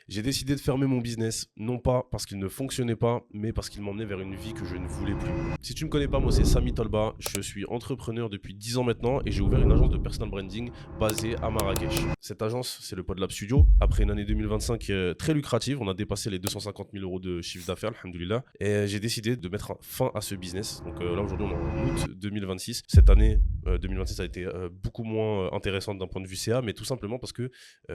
J'ai décidé de fermer mon business, non pas parce qu'il ne fonctionnait pas, mais parce qu'il m'emmenait vers une vie que je ne voulais plus. Si tu me connais pas, moi c'est Samy Tolba, je suis entrepreneur depuis 10 ans maintenant et j'ai ouvert une agence de personal branding basée à Marrakech. Cette agence, c'est le Podlab Studio. Après une année 2025 très lucrative, on a dépassé les 250 000 euros de chiffre d'affaires, alhamdoulilah, et j'ai décidé de mettre fin à ce business. Donc là aujourd'hui on est en août 2026. Cette année 2026 a été beaucoup moins intéressante d'un point de vue CA, mais tout simplement parce que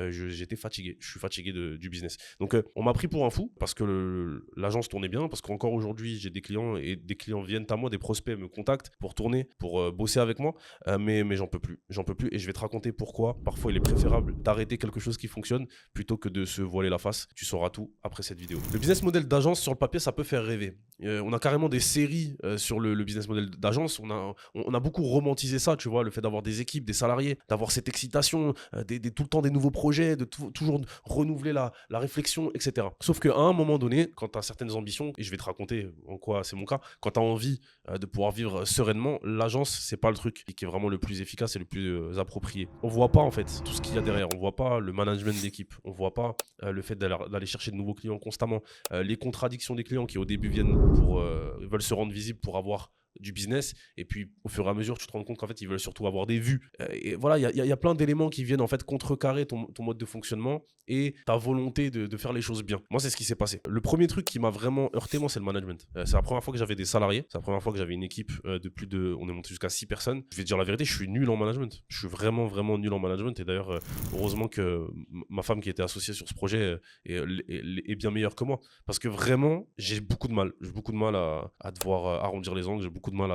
j'étais fatigué. Je suis fatigué du business. Donc on m'a pris pour un fou parce que l'agence tournait bien, parce qu'encore aujourd'hui j'ai des clients et des clients viennent à moi, des prospects me contactent pour tourner, pour bosser avec moi, mais j'en peux plus. J'en peux plus et je vais te raconter pourquoi. Parfois il est préférable d'arrêter quelque chose qui fonctionne plutôt que de se voiler la face. Tu sauras tout après cette vidéo. Le business model d'agence sur le papier, ça peut faire rêver. On a carrément des séries sur le business model d'agence. On a beaucoup romantisé ça, tu vois, le fait d'avoir des équipes, des salariés, d'avoir cette excitation, tout le temps des nouveaux projets, de toujours renouveler la réflexion, etc. Sauf qu'à un moment donné, quand tu as certaines ambitions, et je vais te raconter en quoi c'est mon cas, quand tu as envie de pouvoir vivre sereinement, l'agence, c'est pas le truc qui est vraiment le plus efficace et le plus approprié. On voit pas en fait tout ce qu'il y a derrière. On voit pas le management d'équipe. On voit pas le fait d'aller chercher de nouveaux clients constamment. Les contradictions des clients qui au début veulent se rendre visibles pour avoir du business, et puis au fur et à mesure tu te rends compte qu'en fait ils veulent surtout avoir des vues, et voilà, il y a plein d'éléments qui viennent en fait contrecarrer ton mode de fonctionnement et ta volonté de faire les choses bien. Moi c'est ce qui s'est passé. Le premier truc qui m'a vraiment heurté, moi, c'est le management. C'est la première fois que j'avais des salariés, c'est la première fois que j'avais une équipe on est monté jusqu'à 6 personnes. Je vais te dire la vérité, je suis nul en management, je suis vraiment nul en management, et d'ailleurs heureusement que ma femme qui était associée sur ce projet est bien meilleure que moi, parce que vraiment j'ai beaucoup de mal à devoir arrondir les angles. J'ai beaucoup de mal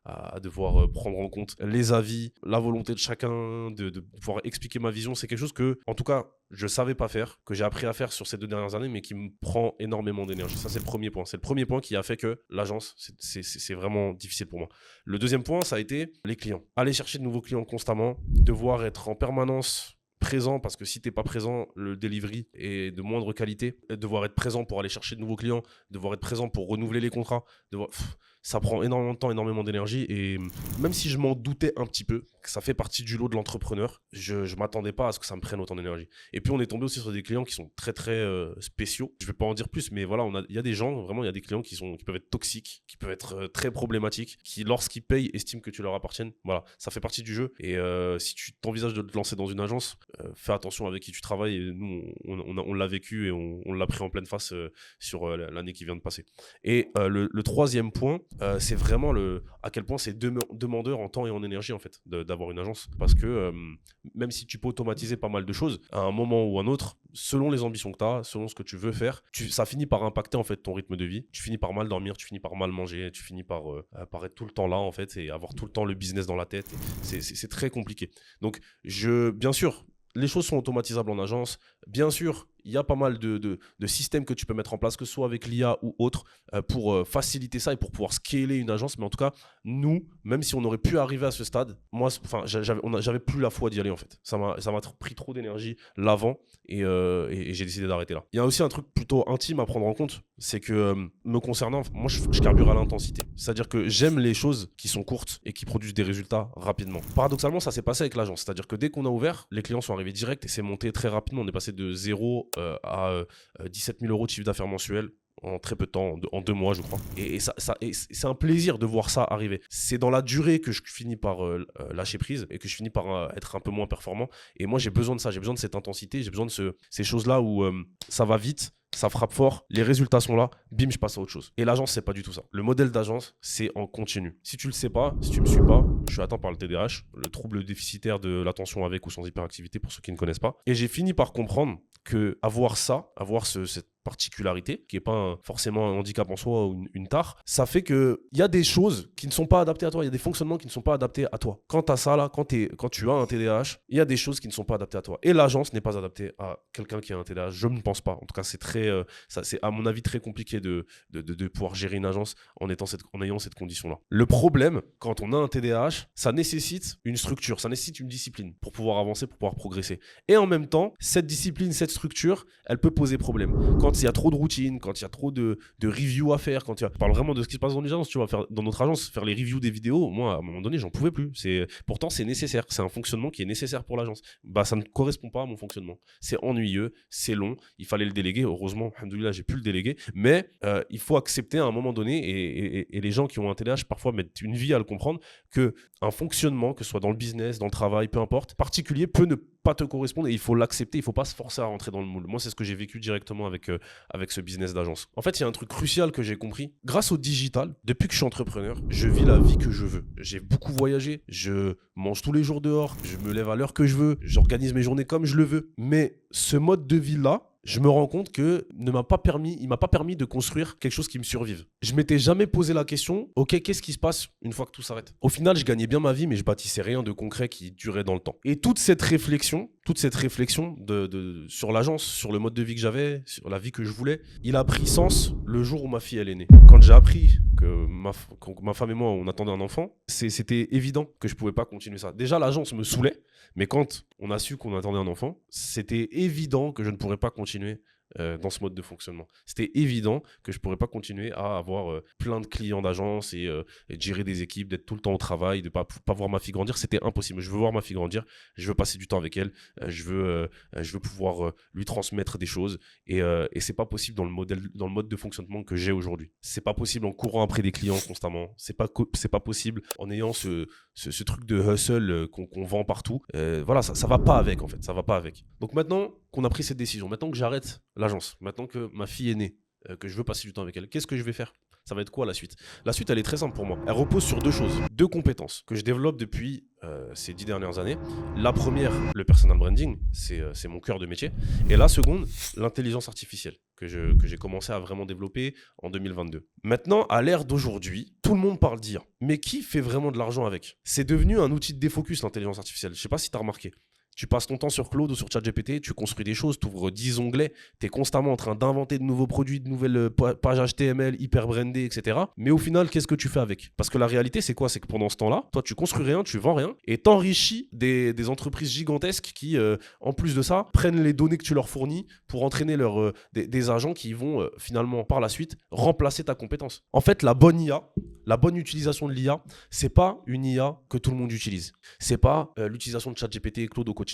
à devoir prendre en compte les avis, la volonté de chacun, de pouvoir expliquer ma vision. C'est quelque chose que, en tout cas, je savais pas faire, que j'ai appris à faire sur ces 2 dernières années, mais qui me prend énormément d'énergie. Ça, c'est le premier point. C'est le premier point qui a fait que l'agence, c'est vraiment difficile pour moi. Le deuxième point, ça a été les clients. Aller chercher de nouveaux clients constamment, devoir être en permanence présent, parce que si t'es pas présent, le delivery est de moindre qualité. Devoir être présent pour aller chercher de nouveaux clients, devoir être présent pour renouveler les contrats, ça prend énormément de temps, énormément d'énergie, et même si je m'en doutais un petit peu, que ça fait partie du lot de l'entrepreneur, je m'attendais pas à ce que ça me prenne autant d'énergie. Et puis on est tombé aussi sur des clients qui sont très spéciaux. Je vais pas en dire plus, mais voilà, il y a des gens, vraiment, il y a des clients qui peuvent être toxiques, qui peuvent être très problématiques, qui lorsqu'ils payent estiment que tu leur appartiennes. Voilà, ça fait partie du jeu. Et si tu t'envisages de te lancer dans une agence, fais attention avec qui tu travailles. Et nous, on l'a vécu et on l'a pris en pleine face sur l'année qui vient de passer. Et le troisième point, c'est vraiment à quel point c'est demandeur en temps et en énergie, en fait, d'avoir une agence. Parce que même si tu peux automatiser pas mal de choses, à un moment ou un autre, selon les ambitions que tu as, selon ce que tu veux faire, ça finit par impacter en fait ton rythme de vie. Tu finis par mal dormir, tu finis par mal manger, tu finis par être tout le temps là, en fait, et avoir tout le temps le business dans la tête. C'est très compliqué. Donc, bien sûr, les choses sont automatisables en agence. Bien sûr, il y a pas mal de systèmes que tu peux mettre en place, que ce soit avec l'IA ou autre, pour faciliter ça et pour pouvoir scaler une agence. Mais en tout cas, nous, même si on aurait pu arriver à ce stade, moi, j'avais plus la foi d'y aller, en fait. Ça m'a pris trop d'énergie l'avant, et j'ai décidé d'arrêter là. Il y a aussi un truc plutôt intime à prendre en compte, c'est que me concernant, moi, je carbure à l'intensité. C'est-à-dire que j'aime les choses qui sont courtes et qui produisent des résultats rapidement. Paradoxalement, ça s'est passé avec l'agence. C'est-à-dire que dès qu'on a ouvert, les clients sont arrivés direct et c'est monté très rapidement. On est passé de 0 à 17 000 euros de chiffre d'affaires mensuel en très peu de temps, en 2 mois, je crois. Et c'est un plaisir de voir ça arriver. C'est dans la durée que je finis par lâcher prise et que je finis par être un peu moins performant. Et moi, j'ai besoin de ça, j'ai besoin de cette intensité, j'ai besoin de ces choses-là où ça va vite, ça frappe fort, les résultats sont là, bim, je passe à autre chose. Et l'agence, c'est pas du tout ça. Le modèle d'agence, c'est en continu. Si tu le sais pas, si tu me suis pas, je suis atteint par le TDAH, le trouble déficitaire de l'attention avec ou sans hyperactivité, pour ceux qui ne connaissent pas. Et j'ai fini par comprendre que avoir cette particularité, qui n'est pas forcément un handicap en soi ou une tare, ça fait qu'il y a des choses qui ne sont pas adaptées à toi, il y a des fonctionnements qui ne sont pas adaptés à toi. Quand tu as ça là, quand tu as un TDAH, il y a des choses qui ne sont pas adaptées à toi. Et l'agence n'est pas adaptée à quelqu'un qui a un TDAH, je ne pense pas. En tout cas, c'est à mon avis très compliqué de pouvoir gérer une agence en ayant cette condition-là. Le problème, quand on a un TDAH, ça nécessite une structure, ça nécessite une discipline pour pouvoir avancer, pour pouvoir progresser. Et en même temps, cette discipline, cette structure, elle peut poser problème. Quand il y a trop de routine, quand il y a trop de reviews à faire, quand je parle vraiment de ce qui se passe dans l'agence, tu vois, dans notre agence, faire les reviews des vidéos, moi, à un moment donné, j'en pouvais plus. Pourtant, c'est nécessaire. C'est un fonctionnement qui est nécessaire pour l'agence. Bah, ça ne correspond pas à mon fonctionnement. C'est ennuyeux, c'est long. Il fallait le déléguer. Heureusement, alhamdoulilah, j'ai pu le déléguer. Mais il faut accepter à un moment donné, et les gens qui ont un TDAH parfois mettent une vie à le comprendre, qu'un fonctionnement, que ce soit dans le business, dans le travail, peu importe, particulier, peut ne pas te correspondre et il faut l'accepter. Il ne faut pas se forcer à rentrer dans le moule. Moi, c'est ce que j'ai vécu directement avec ce business d'agence. En fait, il y a un truc crucial que j'ai compris. Grâce au digital, depuis que je suis entrepreneur, je vis la vie que je veux. J'ai beaucoup voyagé, je mange tous les jours dehors, je me lève à l'heure que je veux, j'organise mes journées comme je le veux. Mais ce mode de vie-là, je me rends compte qu'il ne m'a pas permis de construire quelque chose qui me survive. Je m'étais jamais posé la question, ok, qu'est-ce qui se passe une fois que tout s'arrête? Au final, je gagnais bien ma vie, mais je bâtissais rien de concret qui durait dans le temps. Et toute cette réflexion sur l'agence, sur le mode de vie que j'avais, sur la vie que je voulais, il a pris sens le jour où ma fille elle est née. Quand j'ai appris que ma femme et moi on attendait un enfant, c'était évident que je pouvais pas continuer ça. Déjà l'agence me saoulait, mais quand on a su qu'on attendait un enfant, c'était évident que je ne pourrais pas continuer dans ce mode de fonctionnement. C'était évident que je ne pourrais pas continuer à avoir plein de clients d'agence et de gérer des équipes, d'être tout le temps au travail, de ne pas voir ma fille grandir. C'était impossible. Je veux voir ma fille grandir, je veux passer du temps avec elle, je veux pouvoir lui transmettre des choses et c'est pas possible dans le mode de fonctionnement que j'ai aujourd'hui. C'est pas possible en courant après des clients constamment. C'est pas possible en ayant ce truc de hustle qu'on vend partout. Voilà, ça va pas avec en fait. Ça va pas avec. Donc maintenant qu'on a pris cette décision, maintenant que j'arrête l'agence, maintenant que ma fille est née, que je veux passer du temps avec elle, qu'est-ce que je vais faire? Ça va être quoi la suite? La suite, elle est très simple pour moi. Elle repose sur deux choses, deux compétences que je développe depuis ces 10 dernières années. La première, le personal branding, c'est mon cœur de métier. Et la seconde, l'intelligence artificielle que j'ai commencé à vraiment développer en 2022. Maintenant, à l'ère d'aujourd'hui, tout le monde parle d'IA. Mais qui fait vraiment de l'argent avec? C'est devenu un outil de défocus, l'intelligence artificielle. Je ne sais pas si tu as remarqué. Tu passes ton temps sur Claude ou sur ChatGPT, tu construis des choses, tu ouvres 10 onglets, tu es constamment en train d'inventer de nouveaux produits, de nouvelles pages HTML hyper brandées, etc. Mais au final, qu'est-ce que tu fais avec? Parce que la réalité, c'est quoi? C'est que pendant ce temps-là, toi, tu construis rien, tu vends rien et t'enrichis des entreprises gigantesques qui, en plus de ça, prennent les données que tu leur fournis pour entraîner des agents qui vont finalement, par la suite, remplacer ta compétence. En fait, la bonne IA, la bonne utilisation de l'IA, c'est pas une IA que tout le monde utilise. C'est pas l'utilisation de ChatGPT et Claude au quotidien.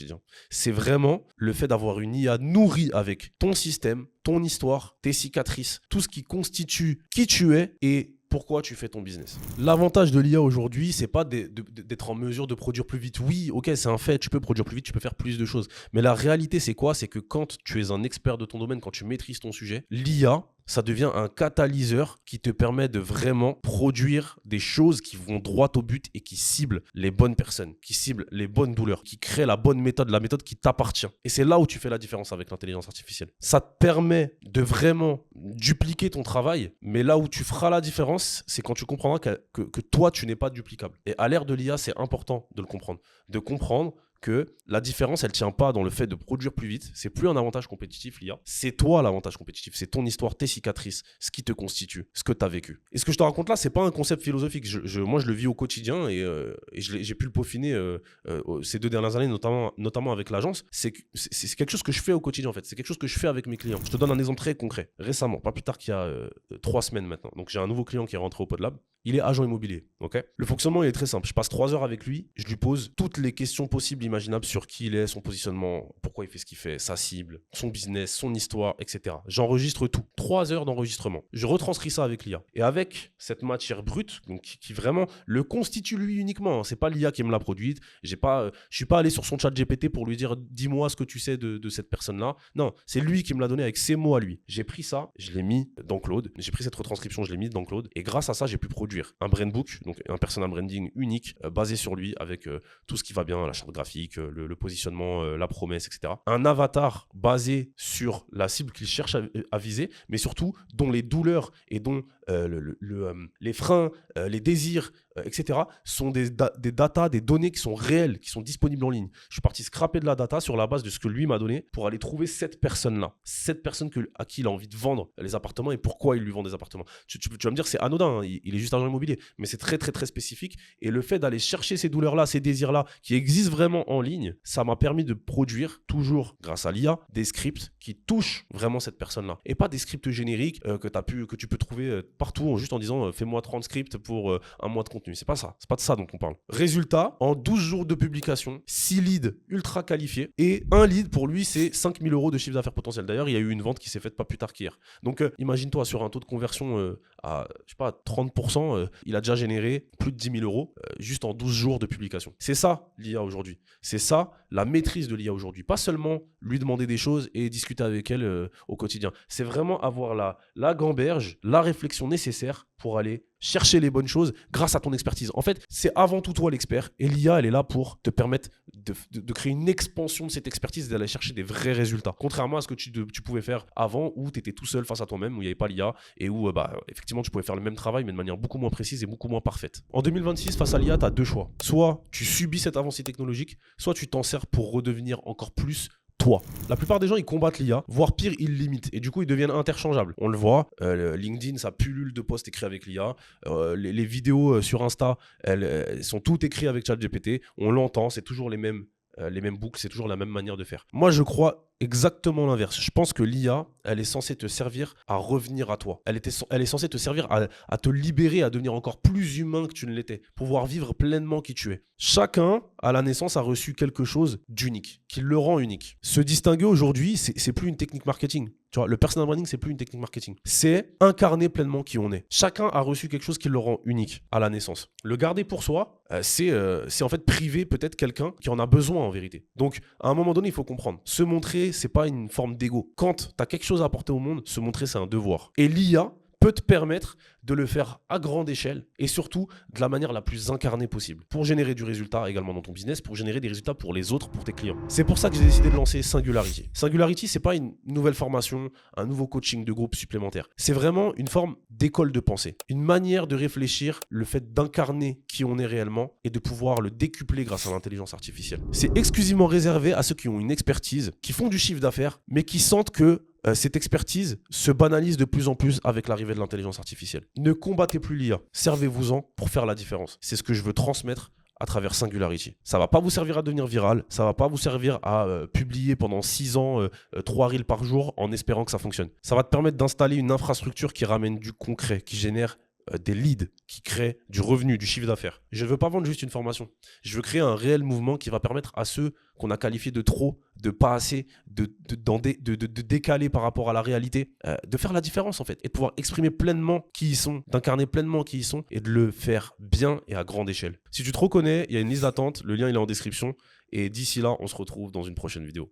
C'est vraiment le fait d'avoir une IA nourrie avec ton système, ton histoire, tes cicatrices, tout ce qui constitue qui tu es et pourquoi tu fais ton business. L'avantage de l'IA aujourd'hui, c'est pas d'être en mesure de produire plus vite. Oui, ok, c'est un fait, tu peux produire plus vite, tu peux faire plus de choses. Mais la réalité, c'est quoi? C'est que quand tu es un expert de ton domaine, quand tu maîtrises ton sujet, l'IA, ça devient un catalyseur qui te permet de vraiment produire des choses qui vont droit au but et qui ciblent les bonnes personnes, qui ciblent les bonnes douleurs, qui créent la bonne méthode, la méthode qui t'appartient. Et c'est là où tu fais la différence avec l'intelligence artificielle. Ça te permet de vraiment dupliquer ton travail, mais là où tu feras la différence, c'est quand tu comprendras que toi, tu n'es pas duplicable. Et à l'ère de l'IA, c'est important de le comprendre. De comprendre que la différence, elle ne tient pas dans le fait de produire plus vite. C'est plus un avantage compétitif, l'IA. C'est toi l'avantage compétitif. C'est ton histoire, tes cicatrices, ce qui te constitue, ce que tu as vécu. Et ce que je te raconte là, c'est pas un concept philosophique. Moi, je le vis au quotidien et j'ai pu le peaufiner ces 2 dernières années, notamment avec l'agence. C'est quelque chose que je fais au quotidien, en fait. C'est quelque chose que je fais avec mes clients. Je te donne un exemple très concret. Récemment, pas plus tard qu'il y a 3 semaines maintenant. Donc, j'ai un nouveau client qui est rentré au PodLab. Il est agent immobilier, ok? Le fonctionnement, il est très simple. Je passe 3 heures avec lui. Je lui pose toutes les questions possibles, imaginables sur qui il est, son positionnement, pourquoi il fait ce qu'il fait, sa cible, son business, son histoire, etc. J'enregistre tout. 3 heures d'enregistrement. Je retranscris ça avec l'IA. Et avec cette matière brute, donc qui vraiment le constitue lui uniquement. C'est pas l'IA qui me l'a produite. Je suis pas allé sur son chat GPT pour lui dire dis-moi ce que tu sais de cette personne-là. Non, c'est lui qui me l'a donné avec ses mots à lui. J'ai pris ça, je l'ai mis dans Claude. J'ai pris cette retranscription, je l'ai mis dans Claude. Et grâce à ça, j'ai pu produire un brand book, donc un personal branding unique basé sur lui avec tout ce qui va bien, la charte graphique, le positionnement, la promesse, etc. Un avatar basé sur la cible qu'il cherche à viser, mais surtout dont les douleurs et dont les freins, les désirs, etc. sont des data, des données qui sont réelles, qui sont disponibles en ligne. Je suis parti scraper de la data sur la base de ce que lui m'a donné pour aller trouver cette personne-là. Cette personne à qui il a envie de vendre les appartements et pourquoi il lui vend des appartements. Tu vas me dire, c'est anodin, hein, il est juste agent immobilier, mais c'est très, très, très spécifique. Et le fait d'aller chercher ces douleurs-là, ces désirs-là, qui existent vraiment en ligne, ça m'a permis de produire, toujours grâce à l'IA, des scripts qui touchent vraiment cette personne-là. Et pas des scripts génériques que tu peux trouver partout, juste en disant fais-moi 30 scripts pour un mois de contenu. C'est pas ça. C'est pas de ça dont on parle. Résultat, en 12 jours de publication, 6 leads ultra qualifiés et un lead pour lui, c'est 5 000 € de chiffre d'affaires potentiel. D'ailleurs, il y a eu une vente qui s'est faite pas plus tard qu'hier. Donc, imagine-toi sur un taux de conversion à, je sais pas, 30%, il a déjà généré plus de 10 000 € juste en 12 jours de publication. C'est ça l'IA aujourd'hui. C'est ça la maîtrise de l'IA aujourd'hui. Pas seulement lui demander des choses et discuter avec elle au quotidien. C'est vraiment avoir la gamberge, la réflexion nécessaire pour aller chercher les bonnes choses grâce à ton expertise. En fait, c'est avant tout toi l'expert et l'IA, elle est là pour te permettre de créer une expansion de cette expertise et d'aller chercher des vrais résultats. Contrairement à ce que tu pouvais faire avant où tu étais tout seul face à toi-même, où il n'y avait pas l'IA et où effectivement tu pouvais faire le même travail mais de manière beaucoup moins précise et beaucoup moins parfaite. En 2026, face à l'IA, tu as deux choix. Soit tu subis cette avancée technologique, soit tu t'en sers pour redevenir encore plus toi. La plupart des gens, ils combattent l'IA, voire pire, ils l'imitent. Et du coup, ils deviennent interchangeables. On le voit, LinkedIn, ça pullule de posts écrits avec l'IA. Les vidéos sur Insta, elles sont toutes écrites avec ChatGPT. On l'entend, c'est toujours les mêmes boucles, c'est toujours la même manière de faire. Moi, je crois exactement l'inverse. Je pense que l'IA, elle est censée te servir à revenir à toi. Elle est censée te servir à te libérer, à devenir encore plus humain que tu ne l'étais, pouvoir vivre pleinement qui tu es. Chacun, à la naissance, a reçu quelque chose d'unique, qui le rend unique. Se distinguer aujourd'hui, c'est plus une technique marketing. Tu vois, le personal branding, c'est plus une technique marketing. C'est incarner pleinement qui on est. Chacun a reçu quelque chose qui le rend unique à la naissance. Le garder pour soi, c'est en fait priver peut-être quelqu'un qui en a besoin en vérité. Donc, à un moment donné, il faut comprendre. Se montrer, c'est pas une forme d'ego. Quand tu as quelque chose à apporter au monde, se montrer, c'est un devoir. Et l'IA peut te permettre de le faire à grande échelle et surtout de la manière la plus incarnée possible pour générer du résultat également dans ton business, pour générer des résultats pour les autres, pour tes clients. C'est pour ça que j'ai décidé de lancer Singularity. Singularity, c'est pas une nouvelle formation, un nouveau coaching de groupe supplémentaire. C'est vraiment une forme d'école de pensée, une manière de réfléchir, le fait d'incarner qui on est réellement et de pouvoir le décupler grâce à l'intelligence artificielle. C'est exclusivement réservé à ceux qui ont une expertise, qui font du chiffre d'affaires, mais qui sentent que cette expertise se banalise de plus en plus avec l'arrivée de l'intelligence artificielle. Ne combattez plus l'IA, servez-vous-en pour faire la différence. C'est ce que je veux transmettre à travers Singularity. Ça va pas vous servir à devenir viral, ça va pas vous servir à publier pendant 6 ans 3 reels par jour en espérant que ça fonctionne. Ça va te permettre d'installer une infrastructure qui ramène du concret, qui génère des leads, qui créent du revenu, du chiffre d'affaires. Je ne veux pas vendre juste une formation. Je veux créer un réel mouvement qui va permettre à ceux qu'on a qualifiés de trop, de pas assez, de décaler par rapport à la réalité, de faire la différence en fait, et de pouvoir exprimer pleinement qui ils sont, d'incarner pleinement qui ils sont, et de le faire bien et à grande échelle. Si tu te reconnais, il y a une liste d'attente, le lien il est en description, et d'ici là, on se retrouve dans une prochaine vidéo.